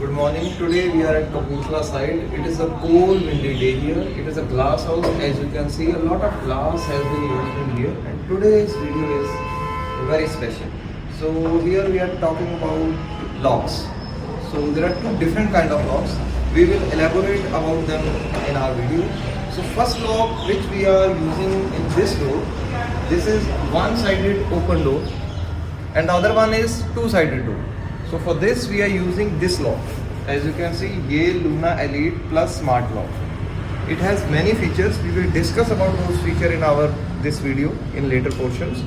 Good morning. Today we are at Kapurthala side. It is a cold, windy day here. It is a glass house. As you can see, a lot of glass has been used in here. And today's video is very special. So here we are talking about locks. So there are two different kind of locks. We will elaborate about them in our video. So first lock which we are using in this door, this is one-sided open door, and the other one is two-sided door. So for this we are using this lock. As you can see, ये Luna Elite Plus Smart Lock. It has many features. We will discuss about those features in our this video in later portions.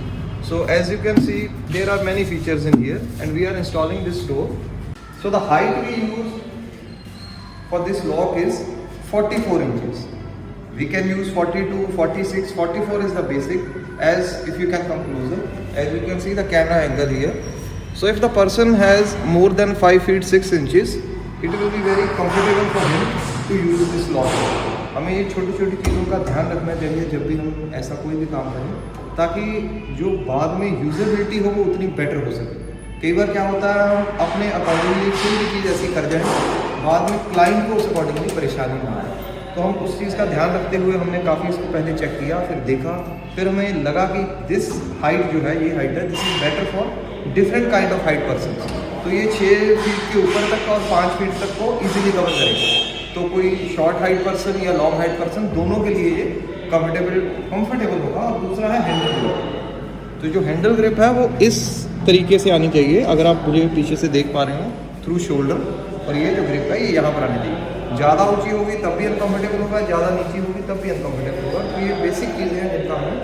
So as you can see, there are many features in here, and we are installing this door. So the height we use for this lock is 44 inches. We can use 42, 46, 44 is the basic. As if you can come closer, as you can see the camera angle here. So if the person has more than 5 feet 6 inches, it will be very comfortable for him to use this lock. हमें ये छोटी छोटी चीज़ों का ध्यान रखना चाहिए जब भी हम ऐसा कोई भी काम करें, ताकि जो बाद में यूजेबिलिटी हो वो उतनी बेटर हो सके. कई बार क्या होता है, हम अपने अकॉर्डिंगली कोई भी चीज़ ऐसी कर जाएं, बाद में क्लाइंट को उस अकॉर्डिंगली परेशानी ना आए. तो हम उस चीज़ का ध्यान रखते हुए हमने काफ़ी इसको पहले चेक किया, फिर देखा, फिर हमें लगा कि दिस हाइट जो है, ये हाइट है, this is better for different kind of height person. तो ये 6 फीट के ऊपर तक और 5 फीट तक को इजीली कवर करेगा. तो कोई शॉर्ट हाइट पर्सन या लॉन्ग हाइट पर्सन, दोनों के लिए ये कंफर्टेबल होगा. और दूसरा है हैंडल ग्रिप. तो जो हैंडल ग्रिप है वो इस तरीके से आनी चाहिए. अगर आप मुझे पीछे से देख पा रहे हो, थ्रू शोल्डर. और ये जो ग्रिप है ये यहाँ पर आनी चाहिए. ज़्यादा ऊंची होगी तब भी अनकम्फर्टेबल होगा, ज़्यादा नीची होगी तब भी अनकम्फर्टेबल होगा. तो ये बेसिक चीज़ें हैं जिनका हमें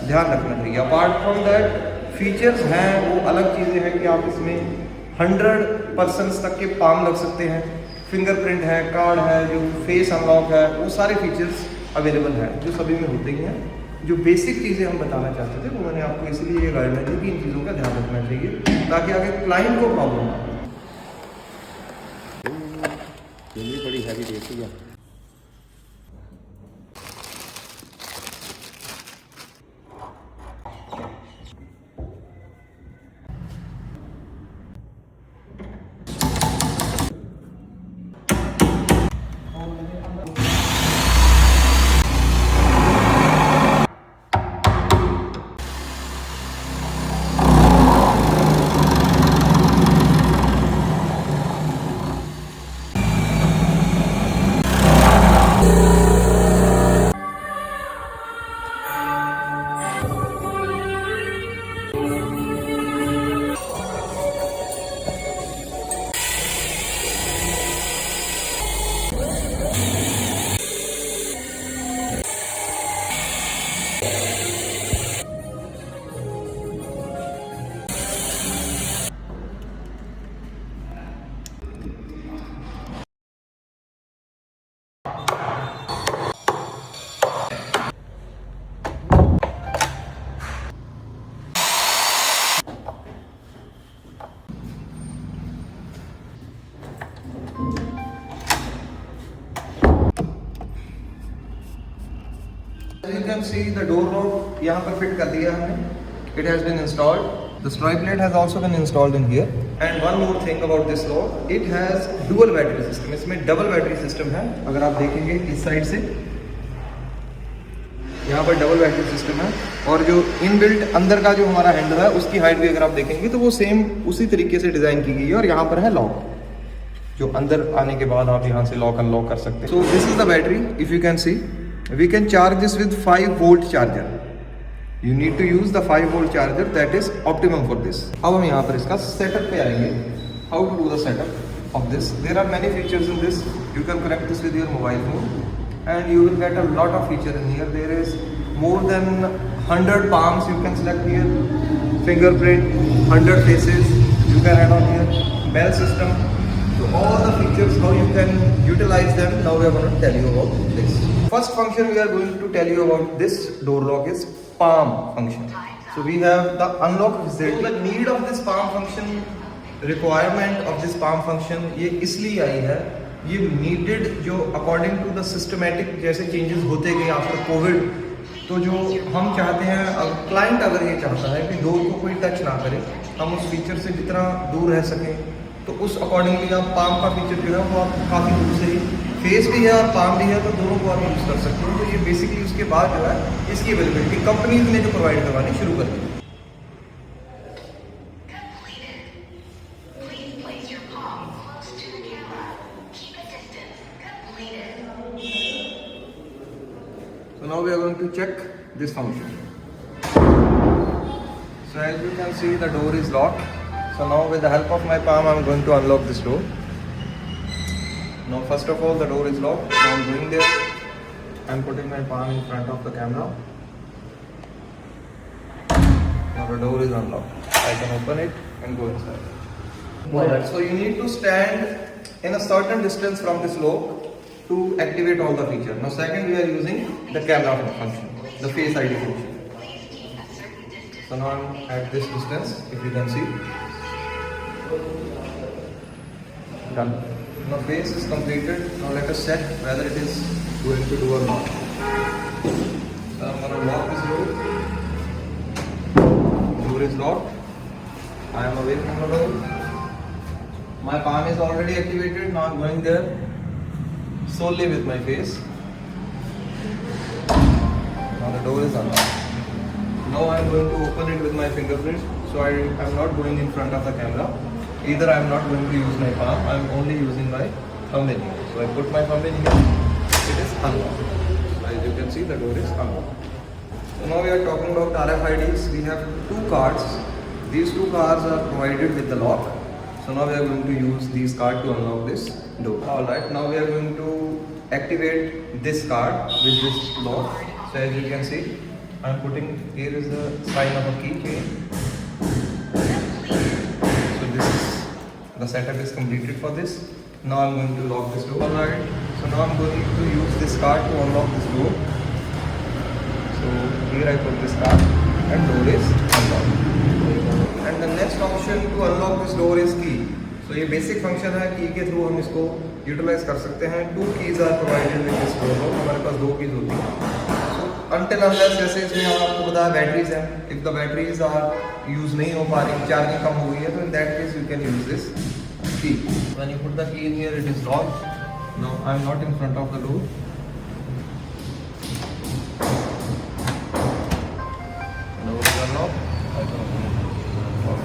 ध्यान रखना चाहिए. अपार्ट फ्रॉम दैट फीचर्स हैं वो अलग चीज़ें हैं कि आप इसमें 100% तक के पाम लग सकते हैं, फिंगरप्रिंट है, कार्ड है, जो फेस अनलॉक है, वो सारे फीचर्स अवेलेबल हैं जो सभी में होते ही हैं. जो बेसिक चीज़ें हम बताना चाहते थे वो मैंने आपको इसलिए ये गाइडलाइन दी कि इन चीज़ों का ध्यान रखना चाहिए ताकि आगे क्लाइंट को प्रॉब्लम ना हो. बड़ी हैवी देती है. As you can see, the door lock यहाँ पर फिट कर दिया हमने. It has been installed. The stripe plate has also been installed in here. And one more thing about this lock, it has dual battery system. इसमें double battery system है. अगर आप देखेंगे इस साइड से, यहाँ पर डबल बैटरी सिस्टम है. और जो इनबिल्ट अंदर का जो हमारा हैंडल है उसकी हाइट भी अगर आप देखेंगे तो वो सेम उसी तरीके से डिज़ाइन की गई है. और यहाँ पर है लॉक, जो अंदर आने के बाद आप यहाँ से लॉक अनलॉक कर सकते हैं. So this is the battery. If you can see, we can charge this with 5 volt charger. You need to use the 5 volt charger, that is optimum for this. अब हम यहाँ पर इसका सेटअप पे आएंगे. How to do the setup of this? There are many features in this. You can connect this with your mobile phone and you will get a lot of feature in here. There is more than 100 palms you can select here. Fingerprint, 100 faces you can add on here. Bell system. So all the features, how you can utilize them, now we are going to tell you about this. First function we are going to tell you about this door lock is palm function. So we have the unlock facility. The need of this palm function, requirement of this palm function, ये इसलिए आई है, ये needed जो according to the systematic जैसे changes होते गए after COVID. तो जो हम चाहते हैं, क्लाइंट अगर ये चाहता है कि डोर को कोई टच ना करे, हम उस फीचर से जितना दूर रह सकें, तो उस अकॉर्डिंगली आप पाम का फीचर जो है वो आप काफ़ी दूर से ही, फेस भी है और पाम भी है, तो दोनों को आप यूज़ कर सकते हो। तो ये बेसिकली उसके बाद जो है इसकी अवेलेबिलिटी कंपनीज ने जो प्रोवाइड करवानी शुरू कर दी। So now we are going to check this function. So as you can see, the door is locked. So now with the help of my palm, I am going to unlock this door. Now first of all, the door is locked. Now I am going there. I am putting my palm in front of the camera. Now the door is unlocked. I can open it and go inside. Alright, so you need to stand in a certain distance from this lock to activate all the features. Now second, we are using the camera function, the Face ID function. So now I'm at this distance, if you can see. Done. Now face is completed. Now let us check whether it is going to do or not. So I'm going to lock this door. Door is locked. I am away from the door. My palm is already activated. Now I'm going there solely with my face. Now the door is unlocked. Now I am going to open it with my fingerprint. So I am not going in front of the camera. Either I am not going to use my palm. I am only using my thumb in here. So I put my thumb in here. It is unlocked. As you can see, the door is unlocked. So now we are talking about RFIDs. We have two cards. These two cards are provided with the lock. So now we are going to use these cards to unlock this door. Alright, now we are going to activate this card with this lock. So as you can see, I am putting, here is the sign of a keychain. So this is, the setup is completed for this. Now I am going to lock this door. Alright, so now I am going to use this card to unlock this door. So here I put this card and door is unlocked. And the next option to unlock this door is key. So ये basic function है, key के through हम इसको utilize कर सकते हैं. Two keys are provided with this door. हमारे पास दो keys होती हैं. So until unless जैसे इसमें आपको बताया batteries हैं. If the batteries are use नहीं हो पा रही, charging कम हो गई है, तो in that case you can use this key. When you put the key in here, it is locked. Now I am not in front of the door. Door is unlocked.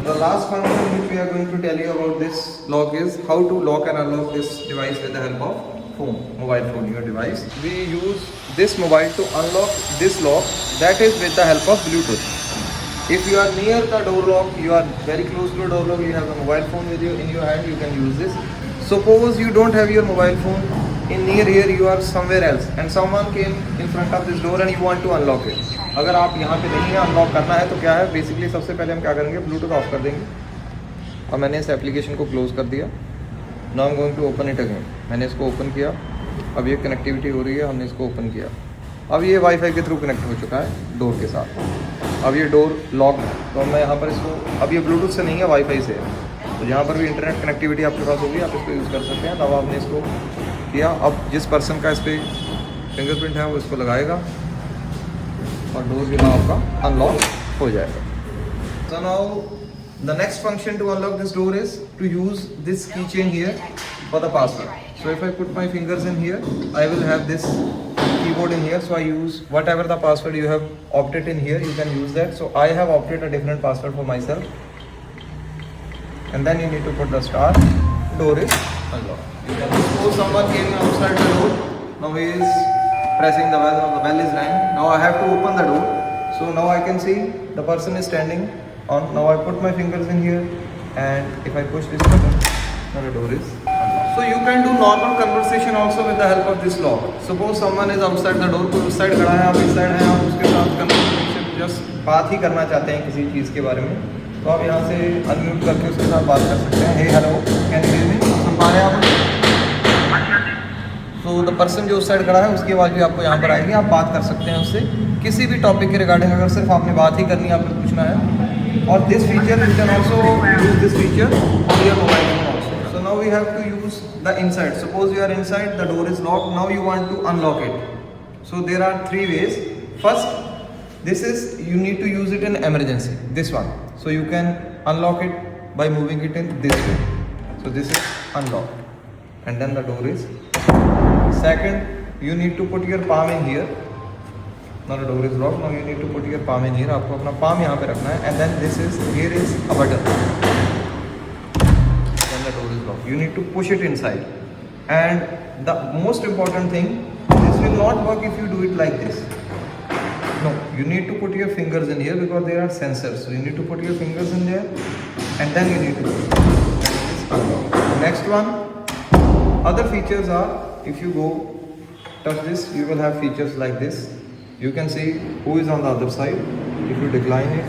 The last function which we are going to tell you about this lock is how to lock and unlock this device with the help of phone, mobile phone, your device. We use this mobile to unlock this lock, that is with the help of Bluetooth. If you are near the door lock, you are very close to the door lock, you have a mobile phone with you in your hand, you can use this. Suppose you don't have your mobile phone in near here, you are somewhere else and someone came in front of this door and you want to unlock it. अगर आप यहाँ पे नहीं है, unlock करना है तो क्या है, बेसिकली सबसे पहले हम क्या करेंगे, ब्लूटूथ ऑफ कर देंगे. और मैंने इस एप्लीकेशन को क्लोज कर दिया. Now I am going to open it again. मैंने इसको ओपन किया. अब ये कनेक्टिविटी हो रही है, हमने इसको ओपन किया. अब ये वाईफाई के थ्रू कनेक्ट हो चुका है डोर के साथ. अब ये डोर लॉक है, तो मैं यहाँ पर इसको, अब ये ब्लूटूथ से नहीं है, वाईफाई से है. तो जहाँ पर भी इंटरनेट कनेक्टिविटी आपके पास होगी, आप इसको यूज़ कर सकते हैं. तब आपने इसको किया. अब जिस पर्सन का इस पर फिंगरप्रिंट है वो इसको लगाएगा और डोर जो है आपका अनलॉक हो जाएगा. So now the next function to unlock this door is to use this keychain here for the password. So if I put my fingers in here, I will have this keyboard in here. So I use whatever the password you have opted in here, you can use that. So I have opted a different password for myself. And then you need to put the star. Door is unlocked. You can suppose someone came outside the door. Now he is pressing the bell is rang. Now I have to open the door. So now I can see the person is standing on. Now I put my fingers in here and if I push this button, now the door is unlocked. So you can do normal conversation also with the help of this lock. Suppose someone is outside the door, कोई उस side खड़ा है, आप इस side हैं, आप उसके साथ conversation just बात ही करना चाहते हैं किसी चीज़ के बारे में, तो आप यहाँ से अनम्यूट करके उसके साथ बात कर सकते हैं. Hey hello can you hear me, सुन पा रहे हैं आप? तो द पर्सन जो उस साइड खड़ा है उसकी आवाज़ भी आपको यहाँ पर आएगी. आप बात कर सकते हैं उससे किसी भी टॉपिक के रिगार्डिंग, अगर सिर्फ आपने बात ही करनी है, आपने पूछना है. और this feature you can also use this feature on your mobile phone also. So now we have to use the inside. Suppose you are inside, the door is locked, now you want to unlock it. So there are 3 ways. First, this is you need to use it in emergency, this one. So you can unlock it by moving it in this way. So this is unlocked, and then the door is. Second, you need to put your palm in here. Now the door is locked. Now you need to put your palm in here. आपको अपना palm यहाँ पे रखना है, and then here is a button. Then the door is locked. You need to push it inside, and the most important thing, this will not work if you do it like this. No, you need to put your fingers in here because there are sensors. So you need to put your fingers in there, and then you need to push. Next one, other features are, if you go touch this, you will have features like this. You can see who is on the other side. If you decline it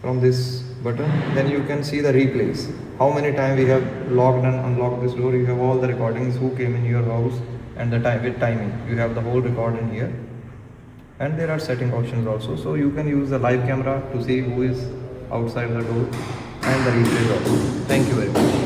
from this button, then you can see the replays. How many times we have locked and unlocked this door. You have all the recordings, who came in your house, and the time with timing. You have the whole record in here. And there are setting options also. So you can use the live camera to see who is outside the door, and the replays also. Thank you very much.